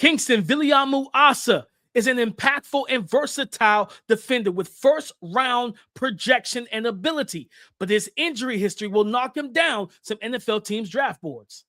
Kingstonn Viliamu-Asa is an impactful and versatile defender with first-round projection and ability, but his injury history will knock him down some NFL teams' draft boards.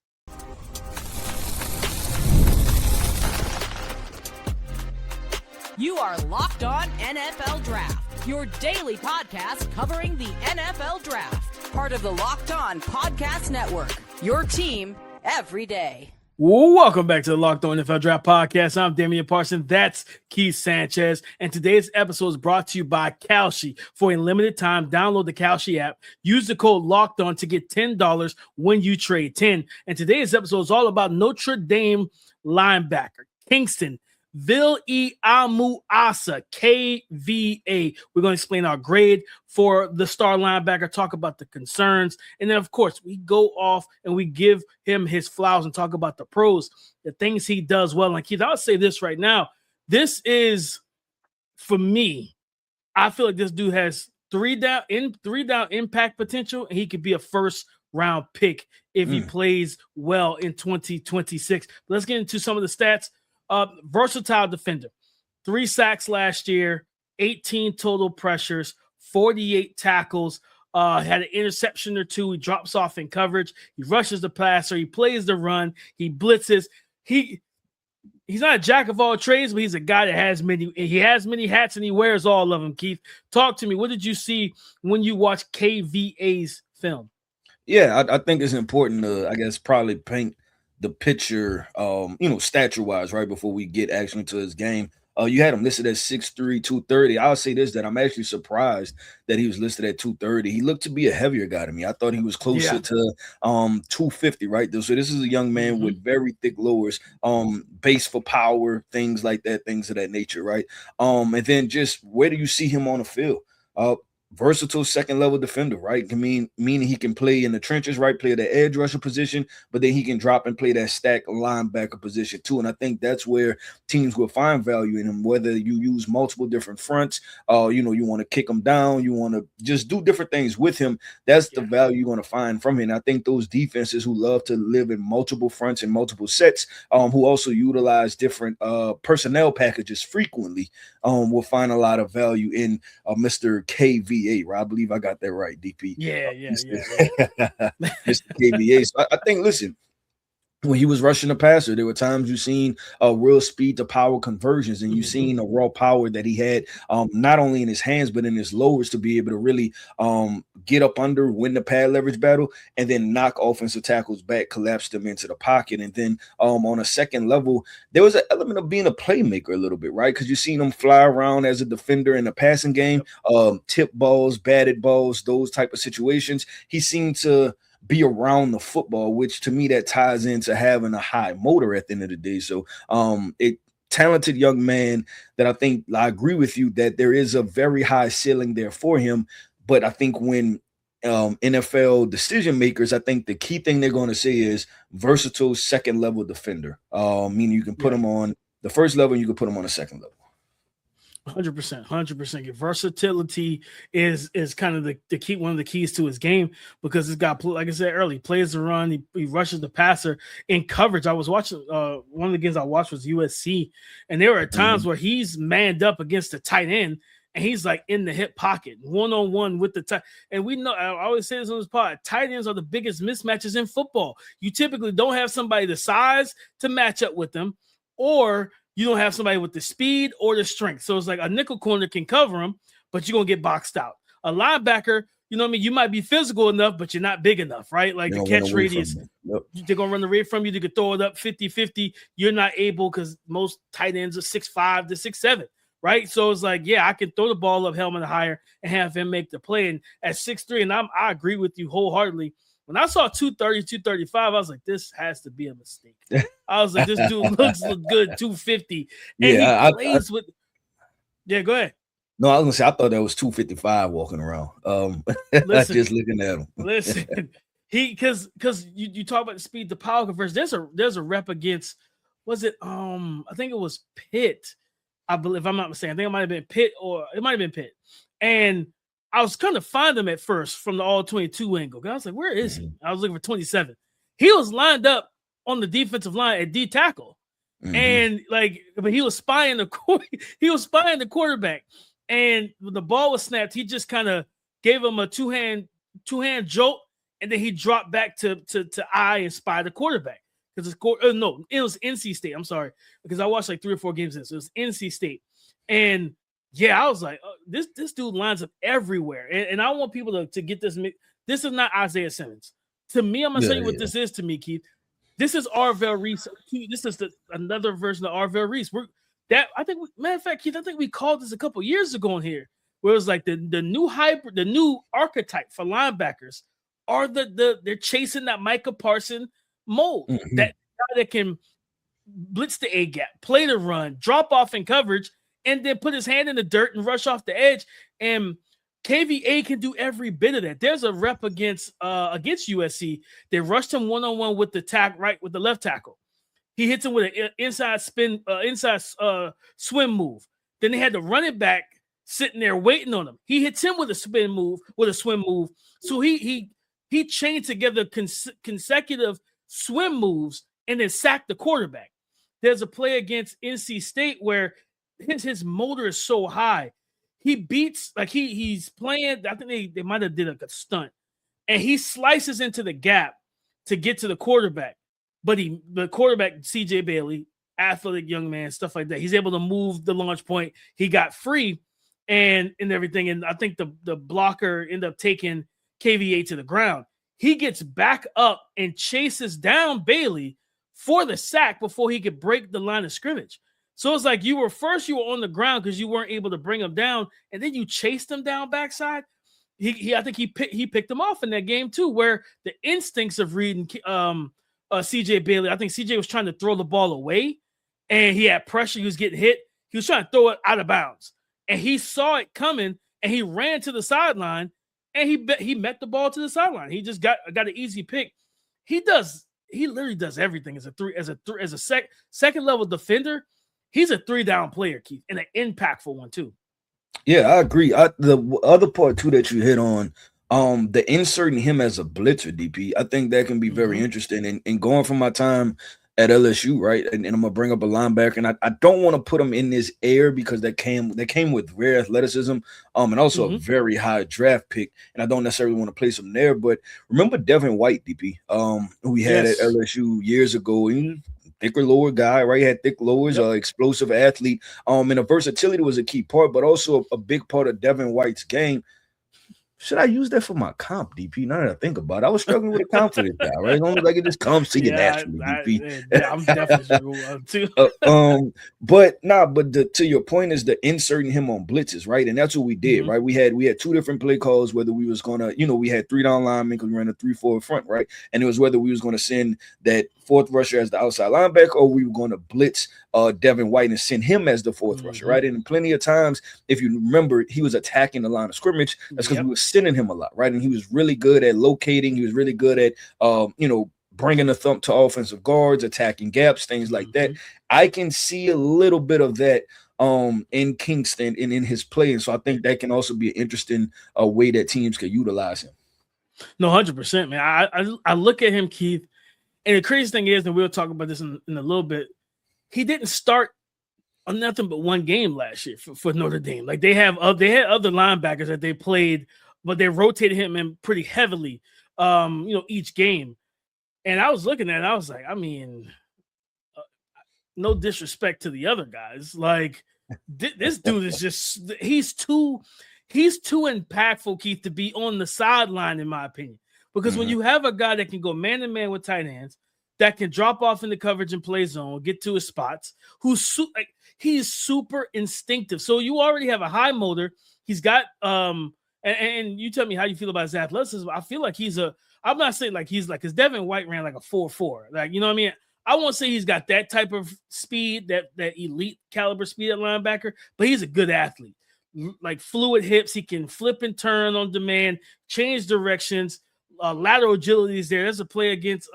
You are Locked On NFL Draft, your daily podcast covering the NFL Draft. Part of the Locked On Podcast Network, your team every day. Welcome back to the Locked On NFL Draft Podcast. I'm Damian Parson. That's Keith Sanchez. And today's episode is brought to you by Kalshi. For a limited time, download the Kalshi app. Use the code Locked On to get $10 when you trade 10. And today's episode is all about Notre Dame linebacker, Kingstonn Viliamu-Asa, KVA. We're going to explain our grade for the star linebacker, talk about the concerns, and then, of course, we go off and we give him his flowers and talk about the pros, the things he does well. And Keith, I'll say this right now. This is, for me, I feel like this dude has three down impact potential, and he could be a first-round pick if he plays well in 2026. But let's get into some of the stats. Versatile defender, 3 sacks last year, 18 total pressures, 48 tackles, had an interception or two. He drops off in coverage. He rushes the passer. He plays the run. He blitzes. He's not a jack of all trades, but he's a guy that has many hats and he wears all of them. Keith, talk to me. What did you see when you watched KVA's film? Yeah, I think it's important to, I guess, probably paint the picture, stature-wise, right before we get actually to his game. You had him listed at 6'3", 230. I'll say this, that I'm actually surprised that he was listed at 230. He looked to be a heavier guy to me. I thought he was closer to 250, right? So this is a young man with very thick lowers, base for power, things like that, things of that nature, right? And then just where do you see him on the field? Versatile second-level defender, right? Meaning he can play in the trenches, right? Play the edge rusher position, but then he can drop and play that stack linebacker position too. And I think that's where teams will find value in him, whether you use multiple different fronts, you want to kick him down, you want to just do different things with him. That's the value you're going to find from him. And I think those defenses who love to live in multiple fronts and multiple sets, who also utilize different personnel packages frequently, will find a lot of value in Mr. KV. Right? I believe I got that right, DP. Yeah. Mr. KVA. So I think, listen, when he was rushing the passer, there were times you've seen real speed to power conversions, and you've seen a raw power that he had, not only in his hands, but in his lowers to be able to really get up under, win the pad leverage battle, and then knock offensive tackles back, collapse them into the pocket. And then on a second level, there was an element of being a playmaker a little bit, right? Because you've seen him fly around as a defender in the passing game, tip balls, batted balls, those type of situations. He seemed to be around the football, which to me that ties into having a high motor at the end of the day. So talented young man that I think I agree with you that there is a very high ceiling there for him. But I think when NFL decision makers, I think the key thing they're going to say is versatile second level defender. Meaning you can put him on the first level, and you can put him on the second level. 100%. Your versatility is kind of the key, one of the keys to his game, because this guy, like I said earlier, plays the run, he rushes the passer in coverage. I was watching one of the games I watched was USC, and there were times where he's manned up against the tight end, and he's like in the hip pocket, one-on-one with the tight. And we know, I always say this on this pod, tight ends are the biggest mismatches in football. You typically don't have somebody the size to match up with them, or you don't have somebody with the speed or the strength. So it's like a nickel corner can cover him, but you're going to get boxed out. A linebacker, you know what I mean? You might be physical enough, but you're not big enough, right? Like the catch radius, they're going to run away from you. They could throw it up 50-50. You're not able, because most tight ends are 6'5" to 6'7", right? So it's like, yeah, I can throw the ball up helmet higher and have him make the play. And at 6'3", and I agree with you wholeheartedly. When I saw 230, 235, I was like, this has to be a mistake. I was like, this dude looks good, 250. And he plays with – yeah, go ahead. No, I was going to say, I thought that was 255 walking around. Just looking at him. Listen, because you talk about the speed to power conversion. There's a rep against, was it, I think it was Pitt, I believe, if I'm not mistaken. I think it might have been Pitt, or it might have been Pitt. And I was kind of find him at first from the all-22 angle. I was like, where is he? I was looking for 27. He was lined up on the defensive line at D tackle. And but he was spying the quarterback. And when the ball was snapped, he just kind of gave him a two-hand jolt, and then he dropped back to eye and spy the quarterback. Because it was NC State. I'm sorry, because I watched like 3 or 4 games in, so it was NC State. And yeah, I was like, this dude lines up everywhere. And I want people to get this. This is not Isaiah Simmons. To me, I'm gonna tell you what this is to me, Keith. This is Arvell Reese. This is another version of Arvell Reese. Matter of fact, Keith, I think we called this a couple years ago in here, where it was like the new hybrid, the new archetype for linebackers are they're chasing that Micah Parson mold. That guy that can blitz the A gap, play the run, drop off in coverage, and then put his hand in the dirt and rush off the edge. And KVA can do every bit of that. There's a rep against USC. They rushed him one-on-one with the left tackle. He hits him with an inside swim move. Then they had the running back sitting there waiting on him. He hits him with a swim move. So he chained together consecutive swim moves and then sacked the quarterback. There's a play against NC State where his motor is so high. He beats, like he's playing, I think they might have did a stunt, and he slices into the gap to get to the quarterback. But the quarterback, CJ Bailey, athletic young man, stuff like that, he's able to move the launch point. He got free and everything. And I think the blocker ended up taking KVA to the ground. He gets back up and chases down Bailey for the sack before he could break the line of scrimmage. So it's like you were on the ground because you weren't able to bring him down, and then you chased him down backside. I think he picked him off in that game too, where the instincts of reading CJ Bailey. I think CJ was trying to throw the ball away, and he had pressure. He was getting hit. He was trying to throw it out of bounds, and he saw it coming, and he ran to the sideline, and he met the ball to the sideline. He just got an easy pick. He literally does everything as a second level defender. He's a 3-down player, Keith, and an impactful one too. Yeah, I agree. The other part too that you hit on, the inserting him as a blitzer, DP, I think that can be very interesting. And going from my time at LSU, right, and I'm gonna bring up a linebacker, and I don't want to put him in this air because that came with rare athleticism, and also a very high draft pick, and I don't necessarily want to place him there. But remember Devin White, DP, who we had at LSU years ago. Thicker lower guy, right? He had thick lowers, explosive athlete. And the versatility was a key part, but also a big part of Devin White's game. Should I use that for my comp, DP? Now that I think about it, I was struggling with a comp for this guy, right? As long as I can just come see it naturally, DP. I'm definitely struggling too. But to your point is the inserting him on blitzes, right? And that's what we did, right? We had 2 different play calls, whether we was gonna, we had 3-down linemen because we ran a 3-4 front, right? And it was whether we was gonna send that 4th rusher as the outside linebacker, or we were going to blitz Devin White and send him as the 4th rusher, right? And plenty of times, if you remember, he was attacking the line of scrimmage. That's because we were sending him a lot, right? And he was really good at locating. He was really good at, bringing the thump to offensive guards, attacking gaps, things like that. I can see a little bit of that in Kingstonn and in his play. And so I think that can also be an interesting way that teams can utilize him. No, 100%, man. I look at him, Keith, and the crazy thing is, and we'll talk about this in a little bit, he didn't start on nothing but one game last year for Notre Dame. Like they had other linebackers that they played, but they rotated him in pretty heavily, each game. And I was looking at it, I was like, I mean, no disrespect to the other guys. Like this dude is just, he's too impactful, Keith, to be on the sideline, in my opinion. Because when you have a guy that can go man-to-man with tight ends, that can drop off in the coverage and play zone, get to his spots, he's super instinctive. So you already have a high motor. He's got and you tell me how you feel about his athleticism. I feel like I'm not saying like he's like, because Devin White ran like a 4.4. Like, you know what I mean? I won't say he's got that type of speed, that elite caliber speed at linebacker, but he's a good athlete. Like fluid hips, he can flip and turn on demand, change directions. Lateral agility is there. There's a play against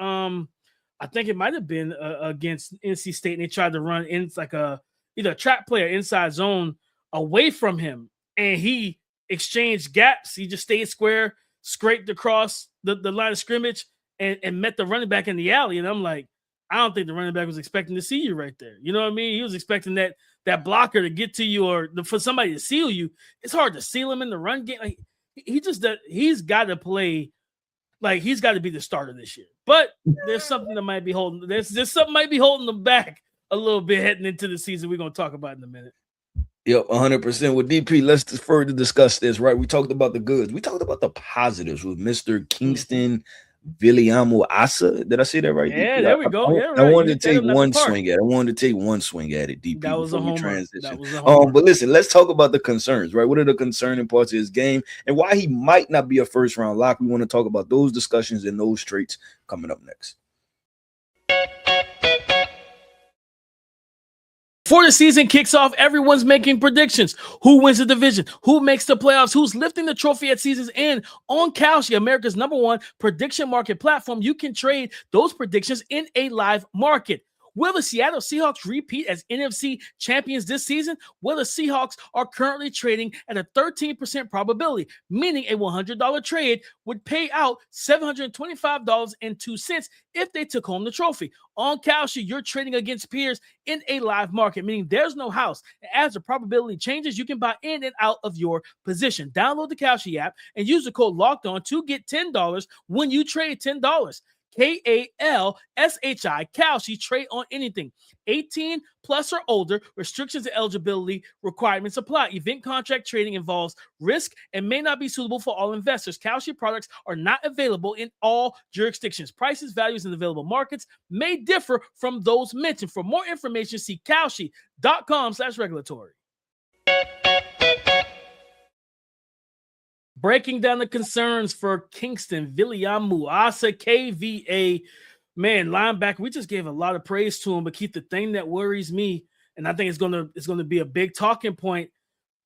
I think it might have been against NC State, and they tried to run in like either a trap play or inside zone away from him, and he exchanged gaps. He just stayed square, scraped across the line of scrimmage, and met the running back in the alley. And I'm like, I don't think the running back was expecting to see you right there. You know what I mean? He was expecting that blocker to get to you or for somebody to seal you. It's hard to seal him in the run game. Like he's got to play. Like he's got to be the starter this year. But there's something that might be holding. There's something might be holding them back a little bit heading into the season. We're gonna talk about in a minute. Yep, 100%. With DP, let's further discuss this, right? We talked about the goods. We talked about the positives with Mr. Kingstonn Viliamu-Asa. Did I say that right? Yeah, DP? there we go. Yeah, right. I wanted to take one swing at it. I wanted to take one swing at it, DP, that was before a homer. we transition. That was a homer. But listen, let's talk about the concerns, right? What are the concerning parts of his game and why he might not be a first-round lock? We want to talk about those discussions and those traits coming up next. Before the season kicks off, everyone's making predictions. Who wins the division? Who makes the playoffs? Who's lifting the trophy at season's end? On Kalshi, America's #1 prediction market platform, you can trade those predictions in a live market. Will the Seattle Seahawks repeat as NFC champions this season? Well, the Seahawks are currently trading at a 13% probability, meaning a $100 trade would pay out $725.02 if they took home the trophy. On Kalshi, you're trading against peers in a live market, meaning there's no house. And as the probability changes, you can buy in and out of your position. Download the Kalshi app and use the code LOCKEDON to get $10 when you trade $10. KALSHI, Kalshi, trade on anything. 18 plus or older, restrictions and eligibility requirements apply. Event contract trading involves risk and may not be suitable for all investors. Kalshi products are not available in all jurisdictions. Prices, values, and available markets may differ from those mentioned. For more information, see kalshi.com/regulatory. Breaking down the concerns for Kingstonn Viliamu-Asa, KVA, man, linebacker. We just gave a lot of praise to him, but Keith, the thing that worries me, and I think it's gonna be a big talking point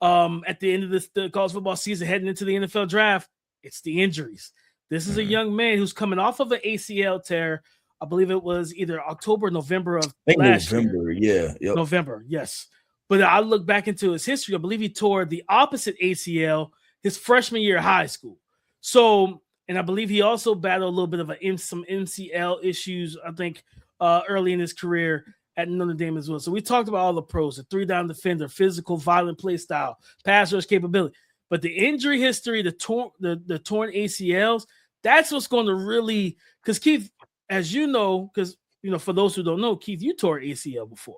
at the end of the college football season, heading into the NFL draft. It's the injuries. This is a young man who's coming off of an ACL tear. I believe it was either October or November of last year. Yeah, yep. November, yes. But I look back into his history. I believe he tore the opposite ACL his freshman year of high school. So, and I believe he also battled a little bit of some MCL issues, I think, early in his career at Notre Dame as well. So we talked about all the pros, the 3-down defender, physical, violent play style, pass rush capability. But the injury history, the torn ACLs, that's what's going to really, because Keith, as you know, because, you know, for those who don't know, Keith, you tore ACL before.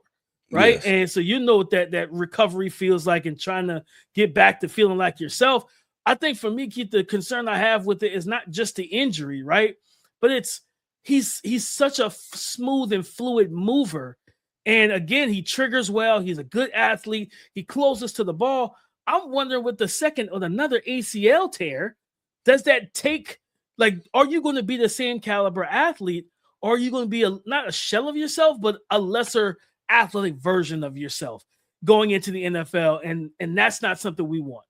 Right. Yes. And so you know what that recovery feels like and trying to get back to feeling like yourself. I think for me, Keith, the concern I have with it is not just the injury, right? But it's he's such a smooth and fluid mover. And again, he triggers well. He's a good athlete. He closes to the ball. I'm wondering with the second or another ACL tear, does that take, like, are you going to be the same caliber athlete? Or are you going to be not a shell of yourself, but a lesser athletic version of yourself going into the NFL, and that's not something we want.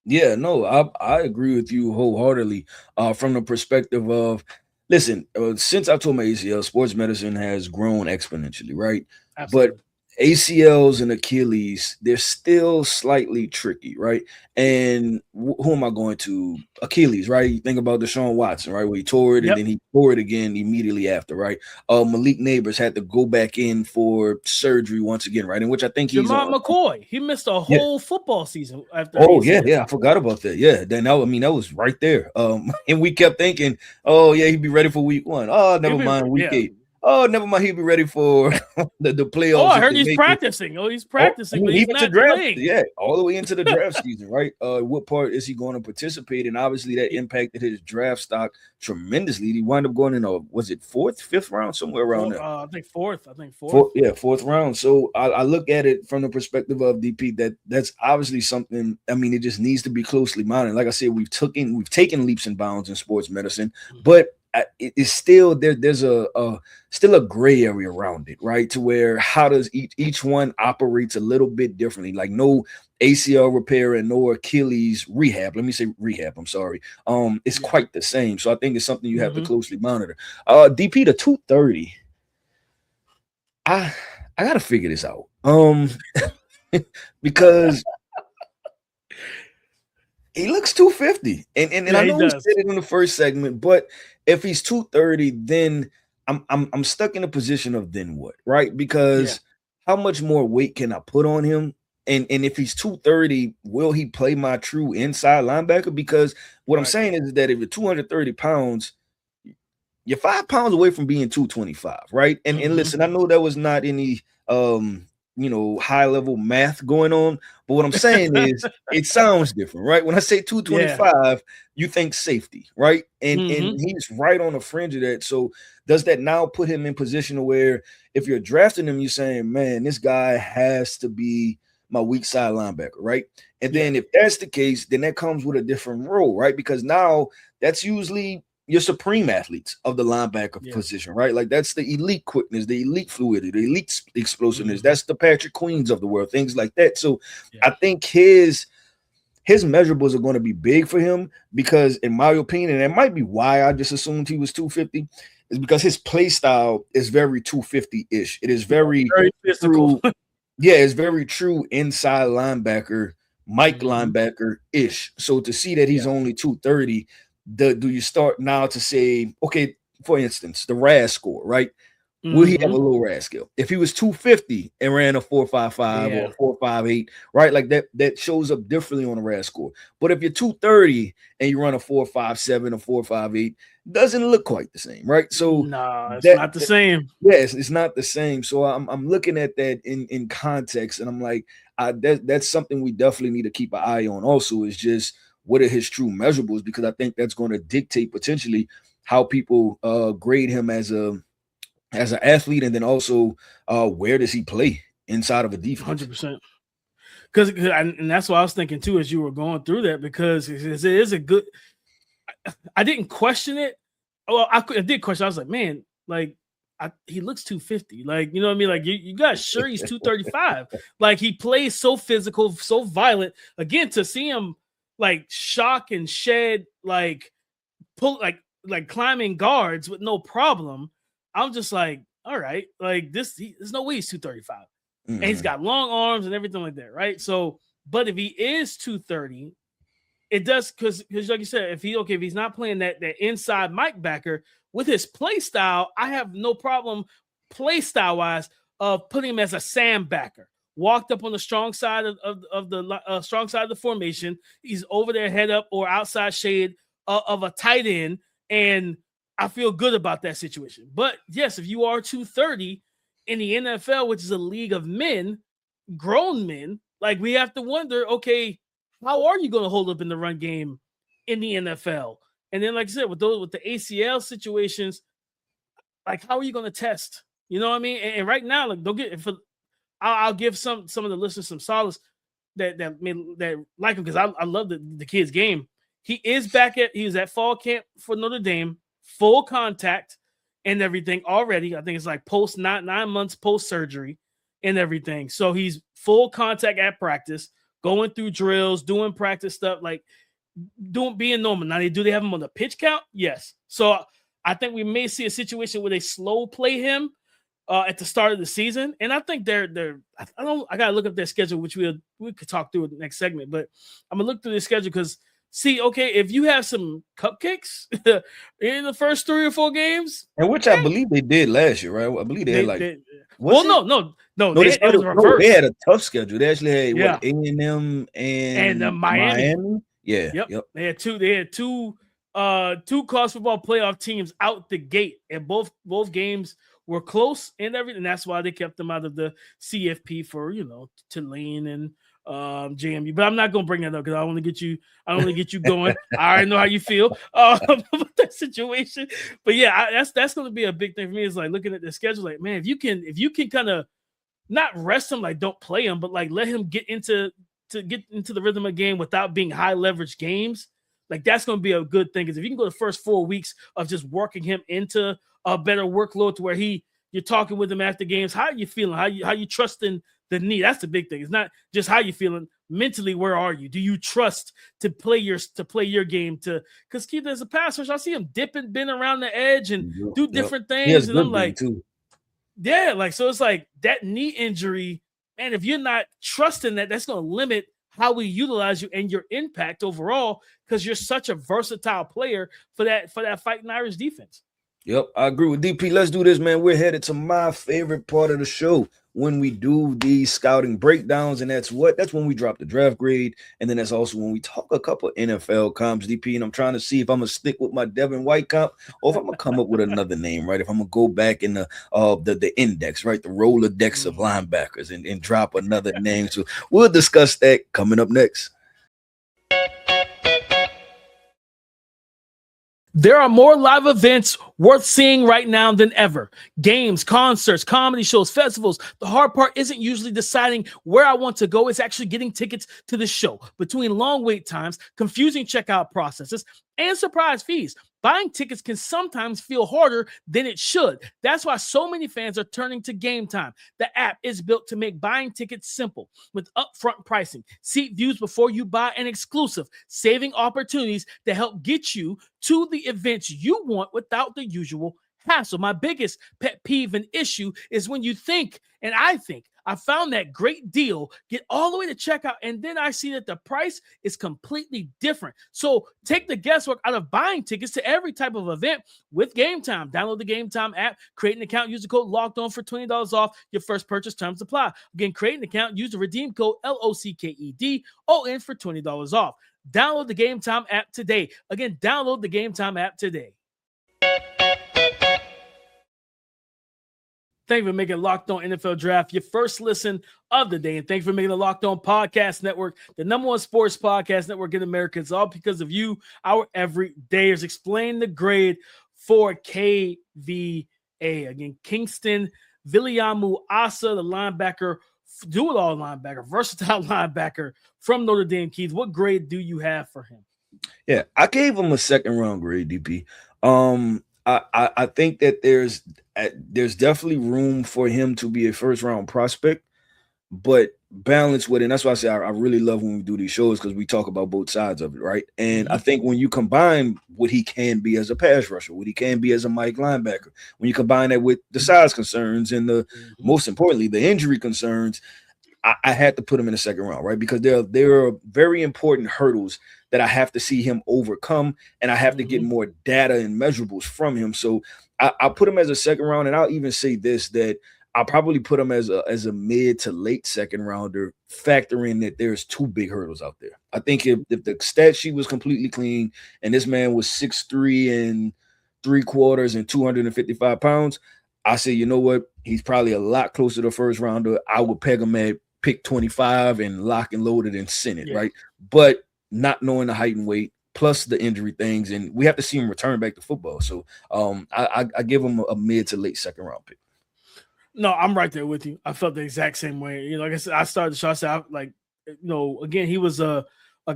Yeah, no, I agree with you wholeheartedly from the perspective of, listen, since I tore my ACL, sports medicine has grown exponentially, right? Absolutely. But ACLs and Achilles, they're still slightly tricky, right? And who am I going to? Achilles, right? You think about Deshaun Watson, right? Where he tore it and then he tore it again immediately after, right? Malik Neighbors had to go back in for surgery once again, right? In which I think he's McCoy. He missed a whole football season after. Oh, yeah, I forgot about that. Yeah, then that was right there. And we kept thinking, oh yeah, he'd be ready for week 1. Oh, never mind, week 8. Oh, never mind. He'll be ready for the playoffs. Oh, I heard he's practicing. He's practicing. But he's not draft. Playing. Yeah, all the way into the draft season, right? What part is he going to participate in? Obviously, that impacted his draft stock tremendously. He wound up going in was it 4th, 5th round, somewhere around there. I think fourth. Fourth round. So I look at it from the perspective of DP that's obviously something. I mean, it just needs to be closely monitored. Like I said, we've taken leaps and bounds in sports medicine, but it's still there's still a gray area around it, right? To where how does each one operates a little bit differently, like no ACL repair and no Achilles rehab. Let me say rehab. I'm sorry. It's quite the same. So I think it's something you have to closely monitor. DP to 230. I gotta figure this out. Because he looks 250, and I know we said it in the first segment, but if he's 230, then I'm stuck in a position of then what, right? Because how much more weight can I put on him? And if he's 230, will he play my true inside linebacker? Because what I'm saying is that if you're 230 pounds, you're 5 pounds away from being 225, right? And listen, I know there was not any high level math going on, but what I'm saying is it sounds different, right? When I say 225, you think safety, right? And he's right on the fringe of that. So does that now put him in position where if you're drafting him, you're saying, man, this guy has to be my weak side linebacker, right? And then if that's the case, then that comes with a different role, right? Because now that's usually your supreme athletes of the linebacker position, right? Like that's the elite quickness, the elite fluidity, the elite explosiveness. That's the Patrick Queens of the world, things like that. So I think his measurables are going to be big for him because, in my opinion, and it might be why I just assumed he was 250, is because his play style is very 250-ish. It is very physical. It's very true inside linebacker, Mike linebacker-ish. So to see that he's only 230, do you start now to say, okay, for instance, the RAS score, right? Will he have a low RAS skill? If he was 250 and ran a 4.55 or 4.58, right? Like that shows up differently on the RAS score. But if you're 230 and you run a 4.57 or 4.58, doesn't look quite the same, right? So it's not the same. Yes, it's not the same. So I'm looking at that in context, and I'm like, that's something we definitely need to keep an eye on. Also, is just what are his true measurables, because I think that's going to dictate potentially how people grade him as an athlete, and then also where does he play inside of a defense. 100%. And that's what I was thinking too as you were going through that, because it is a good. I didn't question it. Well, I did question. I was like, man, like he looks 250. Like, you know what I mean? Like you guys sure he's 235. Like he plays so physical, so violent. Again, to see him like shock and shed, like pull, like climbing guards with no problem. I'm just like, all right, like there's no way he's 235. And he's got long arms and everything like that, right? So, but if he is 230, it does, because like you said, if he's not playing that inside Mike backer with his play style, I have no problem play style wise of putting him as a Sam backer. Walked up on the strong side of the strong side of the formation. He's over there, head up or outside shade of a tight end, and I feel good about that situation. But yes, if you are 230 in the NFL, which is a league of men, grown men, like we have to wonder, okay, how are you going to hold up in the run game in the NFL? And then, like I said, with the ACL situations, like how are you going to test? You know what I mean? And right now, like I'll give some of the listeners some solace that like him, because I love the kid's game. He was at fall camp for Notre Dame, full contact and everything already. I think it's like post 9 months post surgery and everything. So he's full contact at practice, going through drills, doing practice stuff, like being normal. Now, do they have him on the pitch count? Yes. So I think we may see a situation where they slow play him at the start of the season. And I think I got to look up their schedule, which we could talk through in the next segment, but I'm gonna look through the schedule because if you have some cupcakes in the first 3 or 4 games, and which I believe they did last year, right? I believe they had like. No. It was reversed. They had a tough schedule. They actually had A&M and Miami. Yeah. Yep. They had two college football playoff teams out the gate, and both games were close and everything. That's why they kept them out of the CFP for Tulane and JMU. But I'm not gonna bring that up because I want to get you going. I already know how you feel about that situation. But yeah, that's gonna be a big thing for me. Is like looking at the schedule, like, man, if you can kind of not rest him, like don't play him, but like let him get into the rhythm of game without being high leverage games. Like that's going to be a good thing, because if you can go the first 4 weeks of just working him into a better workload to where you're talking with him after games, how are you feeling? How you trusting the knee? That's the big thing. It's not just how you feeling mentally. Where are you? Do you trust to play your game? Because Keith, as a passer, I see him dipping, bend around the edge and do different things, and I'm like, yeah, like so it's like that knee injury, and if you're not trusting that's going to limit how we utilize you and your impact overall, because you're such a versatile player for that Fighting Irish defense. Yep, I agree with DP. Let's do this, man. We're headed to my favorite part of the show when we do these scouting breakdowns, and that's when we drop the draft grade, and then that's also when we talk a couple NFL comps, DP. And I'm trying to see if I'm gonna stick with my Devin White comp or if I'm gonna come up with another name, right? If I'm gonna go back in the index, right, the Rolodex of linebackers, and drop another name. So we'll discuss that coming up next. There are more live events worth seeing right now than ever. Games, concerts, comedy shows, festivals. The hard part isn't usually deciding where I want to go. It's actually getting tickets to the show. Between long wait times, confusing checkout processes, and surprise fees, buying tickets can sometimes feel harder than it should. That's why so many fans are turning to Game Time. The app is built to make buying tickets simple with upfront pricing, seat views before you buy, and exclusive saving opportunities to help get you to the events you want without the usual hassle. My biggest pet peeve and issue is when you think, and I think, I found that great deal, get all the way to checkout, and then I see that the price is completely different. So take the guesswork out of buying tickets to every type of event with Game Time. Download the Game Time app, create an account, use the code LOCKEDON for $20 off your first purchase. Terms apply. Again, create an account, use the redeem code LOCKEDON for $20 off. Download the Game Time app today. Again, download the Game Time app today. Thank you for making Locked On NFL Draft your first listen of the day. And thank you for making the Locked On Podcast Network the number one sports podcast network in America. It's all because of you, our everydayers. Explain the grade for KVA. Again, Kingstonn Viliamu-Asa, the linebacker, do-it-all linebacker, versatile linebacker from Notre Dame. Keith, what grade do you have for him? Yeah, I gave him a second round grade, DP. I think that there's definitely room for him to be a first round prospect, but balance with it. And that's why I say I really love when we do these shows, because we talk about both sides of it, right? And I think when you combine what he can be as a pass rusher, what he can be as a Mike linebacker, when you combine that with the size concerns and the most importantly, the injury concerns, I had to put him in the second round, right? Because there are very important hurdles that I have to see him overcome, and I have to get more data and measurables from him. So I put him as a second round, and I'll even say this, that I'll probably put him as a mid to late second rounder, factoring that there's two big hurdles out there. I think if the stat sheet was completely clean and this man was 6'3" 3/4 and 255 pounds, I say, you know what? He's probably a lot closer to first rounder. I would peg him at pick 25 and lock and load it and send it, right? But not knowing the height and weight, plus the injury things, and we have to see him return back to football. So I give him a mid to late second round pick. No, I'm right there with you. I felt the exact same way. You know, like I said, I started the show. I said, again, he was a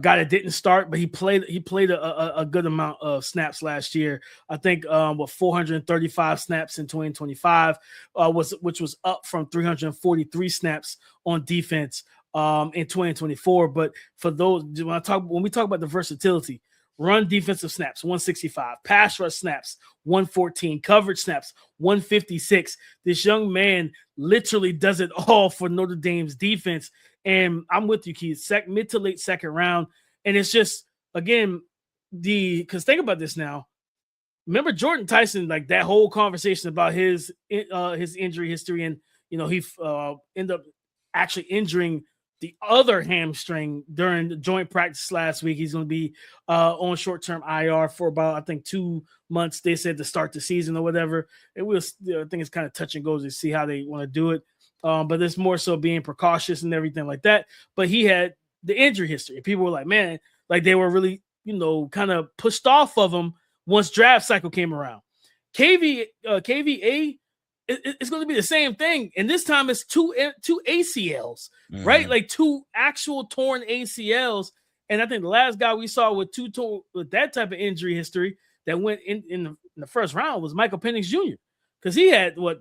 guy that didn't start, but he played a good amount of snaps last year. I think with 435 snaps in 2025 which was up from 343 snaps on defense in 2024. But for those, when we talk about the versatility, run defensive snaps 165, pass rush snaps 114, coverage snaps 156. This young man literally does it all for Notre Dame's defense. And I'm with you, Keith, mid to late second round. And it's just, again, because think about this now. Remember Jordan Tyson, like that whole conversation about his injury history, and he ended up actually injuring the other hamstring during the joint practice last week. He's going to be on short-term IR for about, I think, 2 months. They said to start the season or whatever. I think it's kind of touch and go to see how they want to do it. But it's more so being precautious and everything like that. But he had the injury history. People were like, man, like they were really, kind of pushed off of him once draft cycle came around. KVA, it's going to be the same thing. And this time it's two ACLs, right? Like two actual torn ACLs. And I think the last guy we saw with with that type of injury history that went in the first round was Michael Penix Jr. Because he had I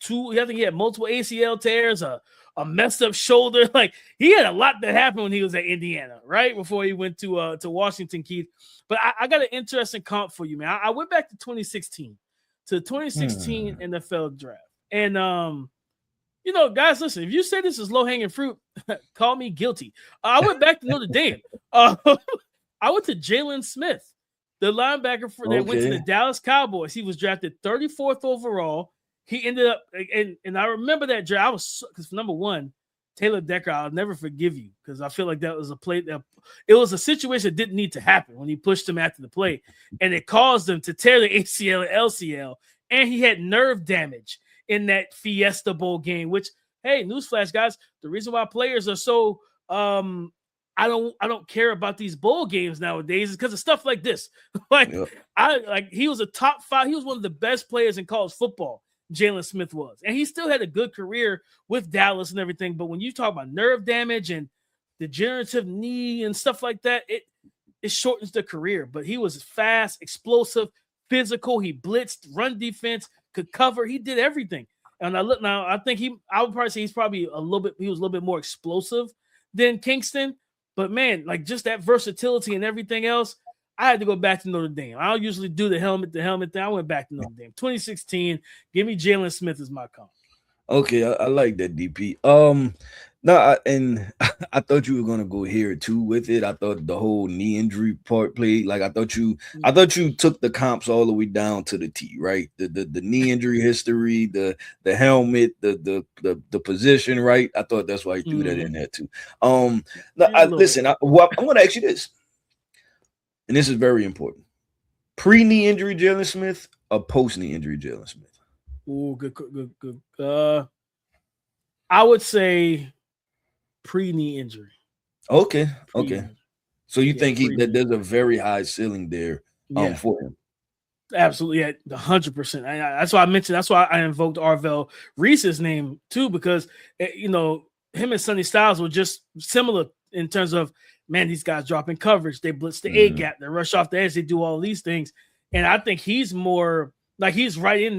think he had multiple ACL tears, a messed up shoulder. Like he had a lot that happened when he was at Indiana, right? Before he went to Washington, Keith. But I got an interesting comp for you, man. I went back to 2016 NFL draft. And guys, listen, if you say this is low-hanging fruit, call me guilty. I went back to Notre Dame. I went to Jaylen Smith the linebacker that went to the Dallas Cowboys. He was drafted 34th overall. He ended up, and I remember that draft. I was, because number one, Taylor Decker, I'll never forgive you, because I feel like that was a play that it was a situation that didn't need to happen when he pushed him after the play, and it caused him to tear the ACL and LCL, and he had nerve damage in that Fiesta Bowl game. Which, hey, newsflash, guys, the reason why players are so I don't care about these bowl games nowadays is because of stuff like this. He was a top 5. He was one of the best players in college football. Jaylen Smith was, and he still had a good career with Dallas and everything. But when you talk about nerve damage and degenerative knee and stuff like that, it shortens the career. But he was fast, explosive, physical. He blitzed, run defense, could cover. He did everything. And I look now, I think I would probably say he was a little bit more explosive than Kingstonn. But man, like just that versatility and everything else, I had to go back to Notre Dame. I don't usually do the helmet thing. I went back to Notre Dame. 2016, give me Jaylen Smith as my comp. Okay, I like that, DP. I thought you were gonna go here too with it. I thought the whole knee injury part played. Like I thought you took the comps all the way down to the T, right? The knee injury history, the helmet, the position, right? I thought that's why you threw that in there too. Listen, I'm gonna ask you this, and this is very important: pre-knee injury Jaylen Smith or post-knee injury Jaylen Smith? Oh, good. I would say pre-knee injury. Okay. So you think that there's a very high ceiling there for him? Absolutely, at 100%. That's why I mentioned. That's why I invoked Arvell Reese's name too, because him and Sonny Styles were just similar in terms of, man, these guys dropping coverage, they blitz the A gap, they rush off the edge, they do all these things, and I think he's more. Like he's right in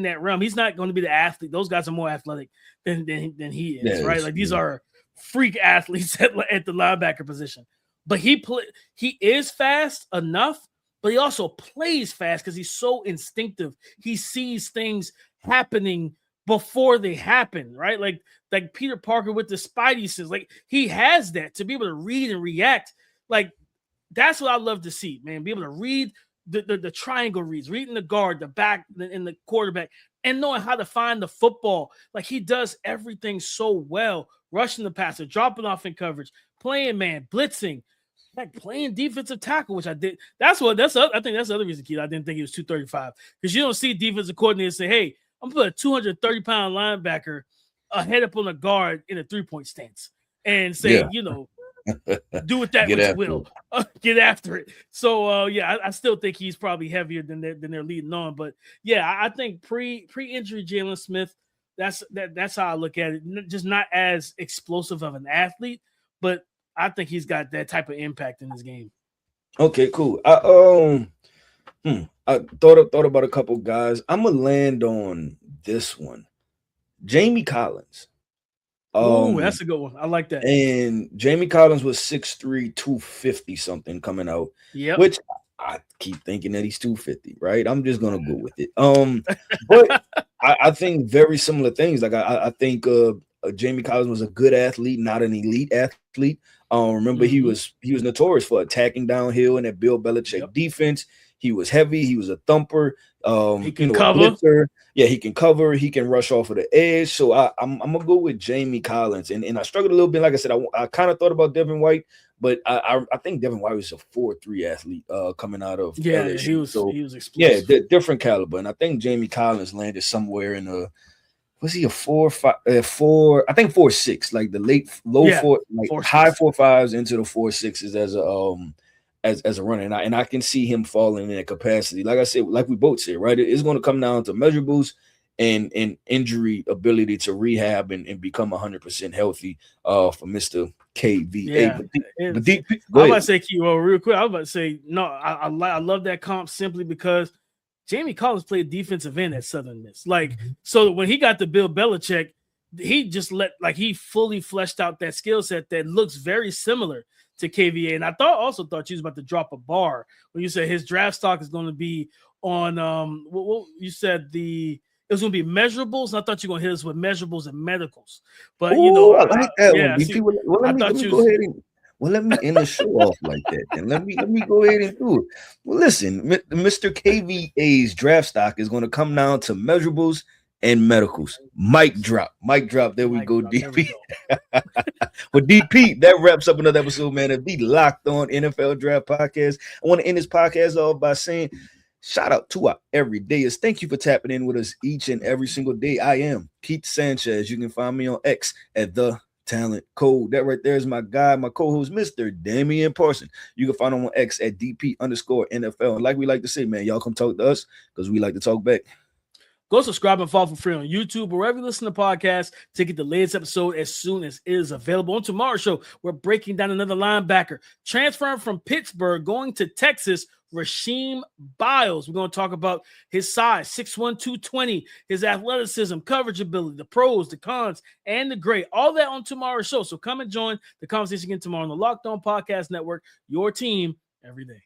that realm. He's not going to be the athlete. Those guys are more athletic than he is, right? Like these are freak athletes at the linebacker position. But he is fast enough, but he also plays fast because he's so instinctive. He sees things happening before they happen, right? Like Peter Parker with the Spidey sense. Like he has that to be able to read and react. Like that's what I love to see, man. Be able to read the triangle reads, reading the guard, the back, and the quarterback, and knowing how to find the football. Like he does everything so well, rushing the passer, dropping off in coverage, playing man, blitzing, like playing defensive tackle, which I did. I think that's the other reason, Keith, I didn't think he was 235, because you don't see defensive coordinators say, hey, I'm going to put a 230-pound linebacker head up on a guard in a three-point stance and say, do with that which you will. Get after it. So I still think he's probably heavier than they're leading on. But yeah, I think pre-injury Jaylen Smith, that's how I look at it. Just not as explosive of an athlete, but I think he's got that type of impact in his game. Okay, cool. I thought about a couple guys. I'm gonna land on this one. Jamie Collins. Oh, that's a good one. I like that. And Jamie Collins was 6'3", 250 something coming out. Yeah. Which I keep thinking that he's 250, right? I'm just gonna go with it. But I think very similar things. Like I think Jamie Collins was a good athlete, not an elite athlete. Remember he was notorious for attacking downhill in that Bill Belichick defense. He was heavy. He was a thumper. He can cover. Yeah, he can cover. He can rush off of the edge. So I'm gonna go with Jamie Collins. And I struggled a little bit. Like I said, I kind of thought about Devin White, but I think Devin White was a 4.3 athlete coming out of LSU. He was explosive. Yeah, different caliber. And I think Jamie Collins landed somewhere in a, was he a 4.5? I think 4.6, like the low 4, like high 4.5s into the 4.6s as a runner, and I can see him falling in that capacity. Like I said, like we both said, right? It's going to come down to measurables and injury ability to rehab and become 100% healthy for Mr. KVA. I'm about to say, real quick, I was about to say, no, I love that comp simply because Jamie Collins played defensive end at Southern Miss. Like, so when he got to Bill Belichick, he just he fully fleshed out that skill set that looks very similar to KVA. And I thought you was about to drop a bar when you said his draft stock is going to be on what you said it was going to be measurables. And I thought you were going to hit us with measurables and medicals. But I like that one. Go ahead. Well, let me end the show off like that. And let me go ahead and do it. Well, listen, Mr. KVA's draft stock is going to come down to measurables and medicals. Mic drop. Mic drop. There we go, DP. Well, DP, that wraps up another episode, man, of the Locked On NFL Draft Podcast. I want to end this podcast off by saying shout out to our everydayers. Thank you for tapping in with us each and every single day. I am Keith Sanchez. You can find me on X at The Talent Code. That right there is my guy, my co-host, Mr. Damian Parson. You can find him on X at DP_NFL. And like we like to say, man, y'all come talk to us because we like to talk back. Go subscribe and follow for free on YouTube or wherever you listen to podcasts to get the latest episode as soon as it is available. On tomorrow's show, we're breaking down another linebacker transferring from Pittsburgh, going to Texas, Rasheem Biles. We're going to talk about his size, 6'1", 220, his athleticism, coverage ability, the pros, the cons, and the great. All that on tomorrow's show. So come and join the conversation again tomorrow on the Locked On Podcast Network, your team every day.